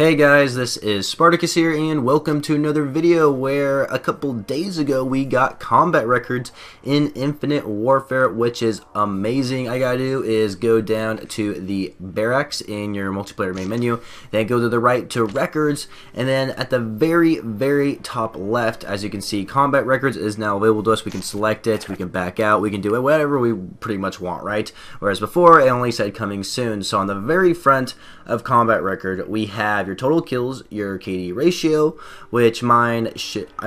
Hey guys, this is Spartacus here, and welcome to another video where a couple days ago we got combat records in Infinite Warfare, which is amazing. All you gotta do is go down to the barracks in your multiplayer main menu, then go to the right to records, and then at the very top left, as you can see, combat records is now available to us. We can select it, we can back out, we can do it, whatever we pretty much want, right? Whereas before it only said coming soon. So on the very front of combat record, we have your total kills, your KD ratio, which I'm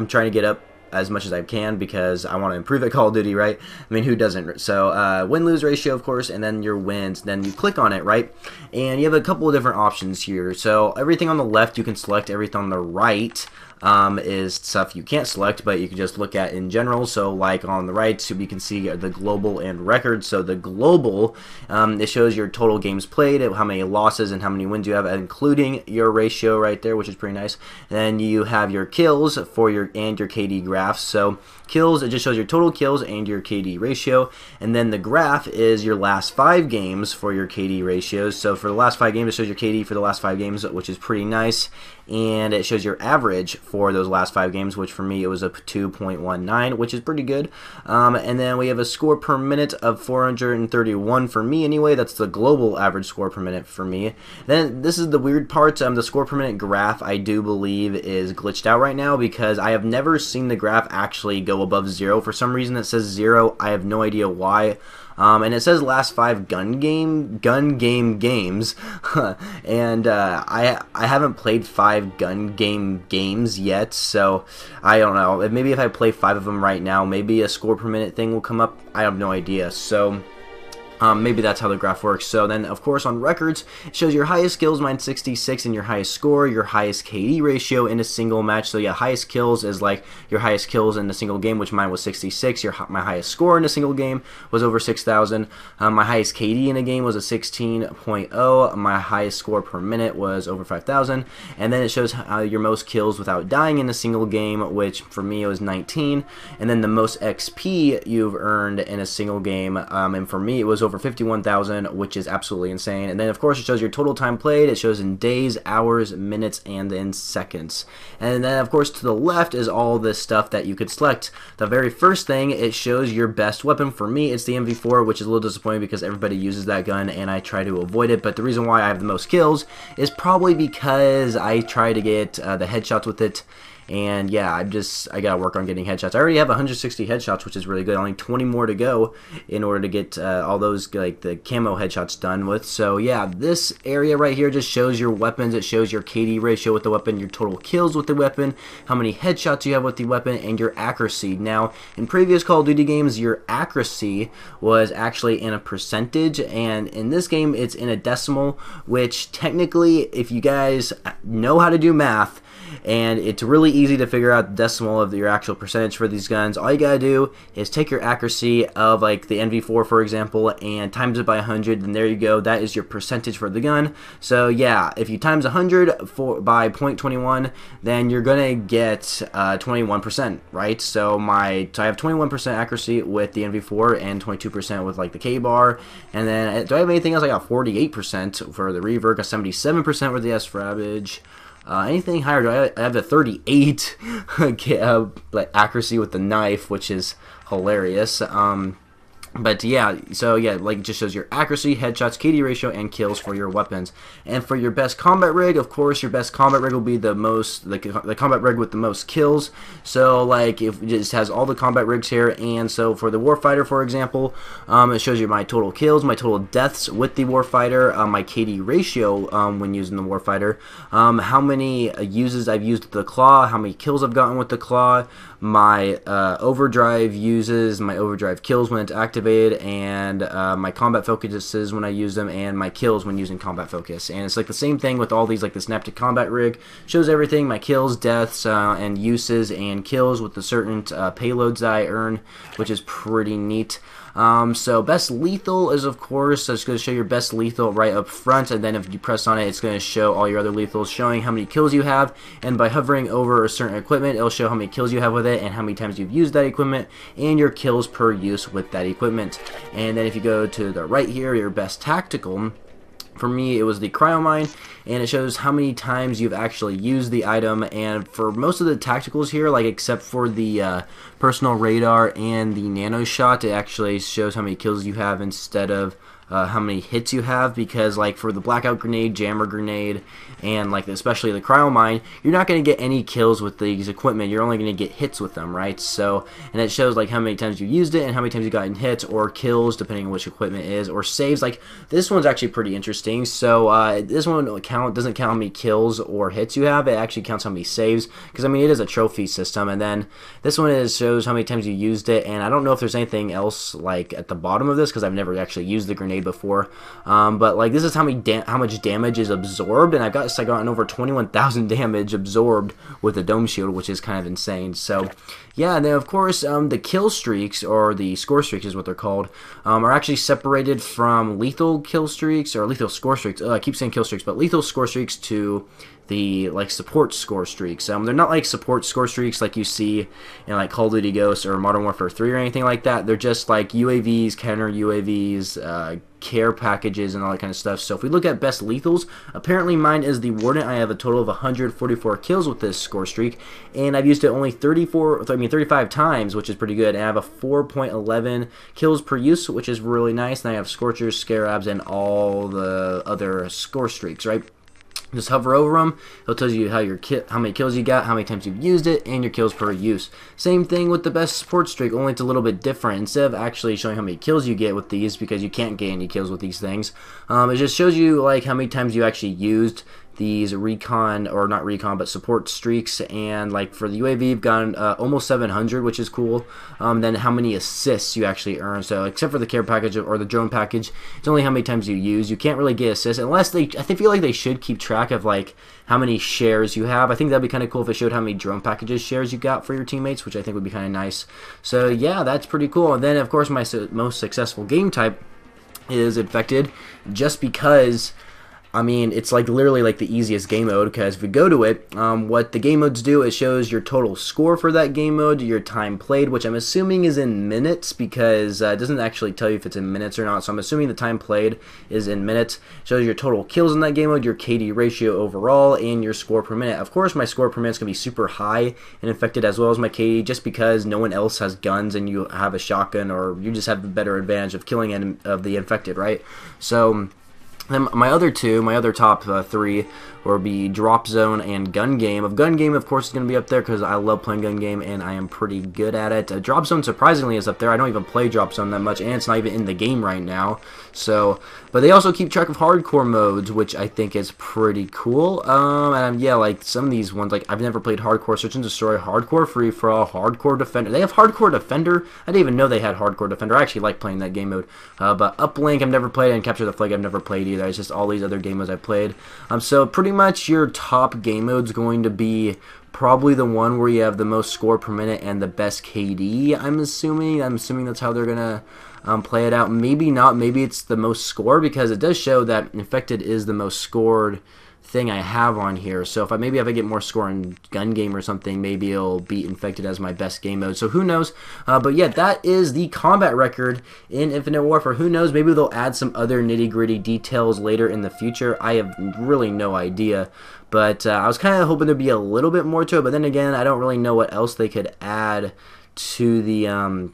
trying to get up as much as I can because I want to improve at Call of Duty, right? I mean, who doesn't? So win-lose ratio, of course, and then your wins. Then you click on it, right? And you have a couple of different options here. So everything on the left you can select, everything on the right is stuff you can't select, but you can just look at in general. So like on the right, so we can see the global and record. So the global, it shows your total games played, how many losses and how many wins you have, including your ratio right there, which is pretty nice. Then you have your kills for your KD graphs. So kills, it just shows your total kills and your KD ratio, and then the graph is your last 5 games for your KD ratios. So for the last 5 games, it shows your KD for the last 5 games, which is pretty nice, and it shows your average for those last 5 games, which for me it was a 2.19, which is pretty good. And then we have a score per minute of 431 for me anyway. That's the global average score per minute for me. Then this is the weird part. The score per minute graph, I do believe, is glitched out right now because I have never seen the graph actually go above 0. For some reason it says 0. I have no idea why. And it says last 5 gun game games, and I haven't played 5 gun game games yet, so I don't know. Maybe if I play 5 of them right now, maybe a score per minute thing will come up. I have no idea. So maybe that's how the graph works. So then, of course, on records, it shows your highest kills, mine 66, and your highest score, your highest KD ratio in a single match. So yeah, highest kills is like your highest kills in a single game, which mine was 66. My highest score in a single game was over 6,000. My highest KD in a game was a 16.0. My highest score per minute was over 5,000. And then it shows your most kills without dying in a single game, which for me it was 19. And then the most XP you've earned in a single game, and for me it was over 51,000, which is absolutely insane. And then of course it shows your total time played. It shows in days, hours, minutes, and in seconds. And then of course to the left is all this stuff that you could select. The very first thing, it shows your best weapon. For me it's the MV4, which is a little disappointing because everybody uses that gun and I try to avoid it. But the reason why I have the most kills is probably because I try to get the headshots with it. And yeah, I gotta work on getting headshots. I already have 160 headshots, which is really good. Only 20 more to go in order to get all those, like, the camo headshots done with. So yeah, this area right here just shows your weapons. It shows your KD ratio with the weapon, your total kills with the weapon, how many headshots you have with the weapon, and your accuracy. Now, in previous Call of Duty games, your accuracy was actually in a percentage, and in this game, it's in a decimal, which technically, if you guys know how to do math, and it's really easy to figure out the decimal of your actual percentage for these guns. All you gotta do is take your accuracy of, like, the NV4 for example, and times it by 100, and there you go. That is your percentage for the gun. So yeah, if you times 100 by 0.21, then you're gonna get 21%, right? So I have 21% accuracy with the NV4 and 22% with, like, the K-bar. And then do I have anything else? I got 48% for the Reverb, got 77% with the S-Ravage. Anything higher? Do I have a 38 like accuracy with the knife, which is hilarious. But yeah, so yeah, like, it just shows your accuracy, headshots, KD ratio, and kills for your weapons. And for your best combat rig, of course, your best combat rig will be the combat rig with the most kills. So like, if it just has all the combat rigs here, and so for the Warfighter, for example, it shows you my total kills, my total deaths with the Warfighter, my KD ratio when using the Warfighter, how many uses I've used with the Claw, how many kills I've gotten with the Claw, my overdrive uses, my overdrive kills when it's activated, and my combat focuses when I use them, and my kills when using combat focus. And it's like the same thing with all these, like the Synaptic Combat Rig shows everything, my kills, deaths, and uses and kills with the certain payloads that I earn, which is pretty neat. So best lethal is, of course, it's going to show your best lethal right up front, and then if you press on it, it's going to show all your other lethals, showing how many kills you have, and by hovering over a certain equipment, it'll show how many kills you have with it, and how many times you've used that equipment, and your kills per use with that equipment. And then if you go to the right here, your best tactical, For me, it was the cryo mine, and it shows how many times you've actually used the item. And for most of the tacticals here, like except for the personal radar and the nano shot, it actually shows how many kills you have instead of how many hits you have, because like for the blackout grenade, jammer grenade, and like especially the cryo mine, you're not going to get any kills with these equipment. You're only going to get hits with them, right? So, and it shows like how many times you used it and how many times you got in hits or kills, depending on which equipment it is, or saves. Like this one's actually pretty interesting. So this one doesn't count how many kills or hits you have. It actually counts how many saves, because I mean it is a trophy system. And then this one shows how many times you used it. And I don't know if there's anything else like at the bottom of this, because I've never actually used the grenade before, but like this is how much damage is absorbed, and I gotten over 21,000 damage absorbed with the dome shield, which is kind of insane. So yeah, and then of course the kill streaks, or the score streaks is what they're called, are actually separated from lethal kill streaks, or lethal score streaks. I keep saying kill streaks, but lethal score streaks to the like support score streaks. They're not like support score streaks like you see in like Call of Duty Ghosts or Modern Warfare 3 or anything like that. They're just like UAVs, counter UAVs, care packages, and all that kind of stuff. So if we look at best lethals, apparently mine is the Warden. I have a total of 144 kills with this score streak, and I've used it only 35 times, which is pretty good. And I have a 4.11 kills per use, which is really nice. And I have Scorchers, Scarabs, and all the other score streaks, right? Just hover over them. It'll tell you how many kills you got, how many times you've used it, and your kills per use. Same thing with the best support streak, only it's a little bit different. Instead of actually showing how many kills you get with these, because you can't get any kills with these things, it just shows you like how many times you actually used these recon, or not recon, but support streaks. And like for the UAV, you've gotten almost 700, which is cool. Then how many assists you actually earn. So except for the care package or the drone package, it's only how many times you use. You can't really get assists unless I feel like they should keep track of like how many shares you have. I think that'd be kind of cool if it showed how many drone packages shares you got for your teammates, which I think would be kind of nice. So yeah, that's pretty cool. And then of course my most successful game type is infected, just because I mean, it's like literally like the easiest game mode, because if we go to it, what the game modes do, it shows your total score for that game mode, your time played, which I'm assuming is in minutes, because it doesn't actually tell you if it's in minutes or not, so I'm assuming the time played is in minutes. It shows your total kills in that game mode, your KD ratio overall, and your score per minute. Of course, my score per minute is going to be super high and infected, as well as my KD, just because no one else has guns and you have a shotgun, or you just have the better advantage of killing of the infected, right? So then my other top three will be Drop Zone and Gun Game. Gun Game, of course, is going to be up there because I love playing Gun Game and I am pretty good at it. Drop Zone, surprisingly, is up there. I don't even play Drop Zone that much, and it's not even in the game right now. So, but they also keep track of hardcore modes, which I think is pretty cool. And yeah, like some of these ones, like I've never played Hardcore Search and Destroy, Hardcore Free For All, Hardcore Defender. They have Hardcore Defender. I didn't even know they had Hardcore Defender. I actually like playing that game mode. But Uplink, I've never played, and Capture the Flag, I've never played either. It's just all these other game modes I've played. So pretty much your top game mode's going to be probably the one where you have the most score per minute and the best KD, I'm assuming. That's how they're gonna play it out. Maybe not. Maybe it's the most score, because it does show that Infected is the most scored thing I have on here. So if I get more score in Gun Game or something, maybe it'll beat Infected as my best game mode. So who knows? But yeah, that is the combat record in Infinite Warfare. Who knows? Maybe they'll add some other nitty-gritty details later in the future. I have really no idea. But I was kind of hoping there'd be a little bit more to it. But then again, I don't really know what else they could add to the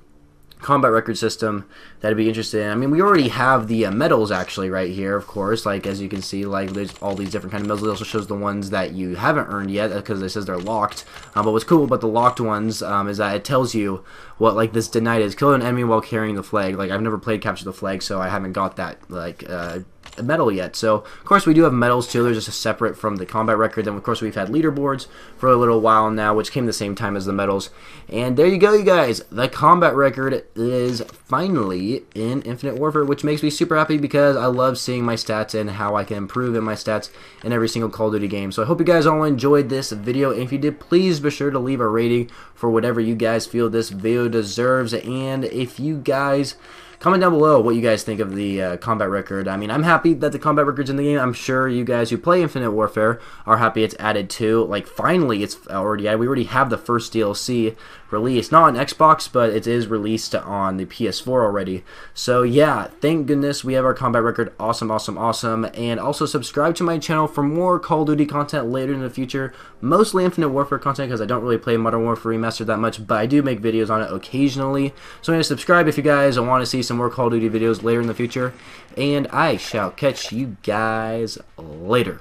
combat record system that'd be interesting. I mean, we already have the medals actually right here, of course. Like, as you can see, like there's all these different kind of medals. It also shows the ones that you haven't earned yet, because it says they're locked. But what's cool about the locked ones is that it tells you what like this denied is: kill an enemy while carrying the flag. Like, I've never played Capture the Flag, so I haven't got that like medal yet. So of course we do have medals too. They're just separate from the combat record. Then of course we've had leaderboards for a little while now, which came the same time as the medals. And there you go, you guys. The combat record is finally in Infinite Warfare, which makes me super happy, because I love seeing my stats and how I can improve in my stats in every single Call of Duty game. So I hope you guys all enjoyed this video, and if you did, please be sure to leave a rating for whatever you guys feel this video deserves. And if you guys comment down below what you guys think of the combat record. I mean, I'm happy that the combat record's in the game. I'm sure you guys who play Infinite Warfare are happy it's added too. Like, finally, it's already added. We already have the first DLC released. Not on Xbox, but it is released on the PS4 already. So, yeah, thank goodness we have our combat record. Awesome, awesome, awesome. And also subscribe to my channel for more Call of Duty content later in the future. Mostly Infinite Warfare content because I don't really play Modern Warfare Remastered that much, but I do make videos on it occasionally. So I'm going to subscribe if you guys want to see some more Call of Duty videos later in the future. And I shall catch you guys later.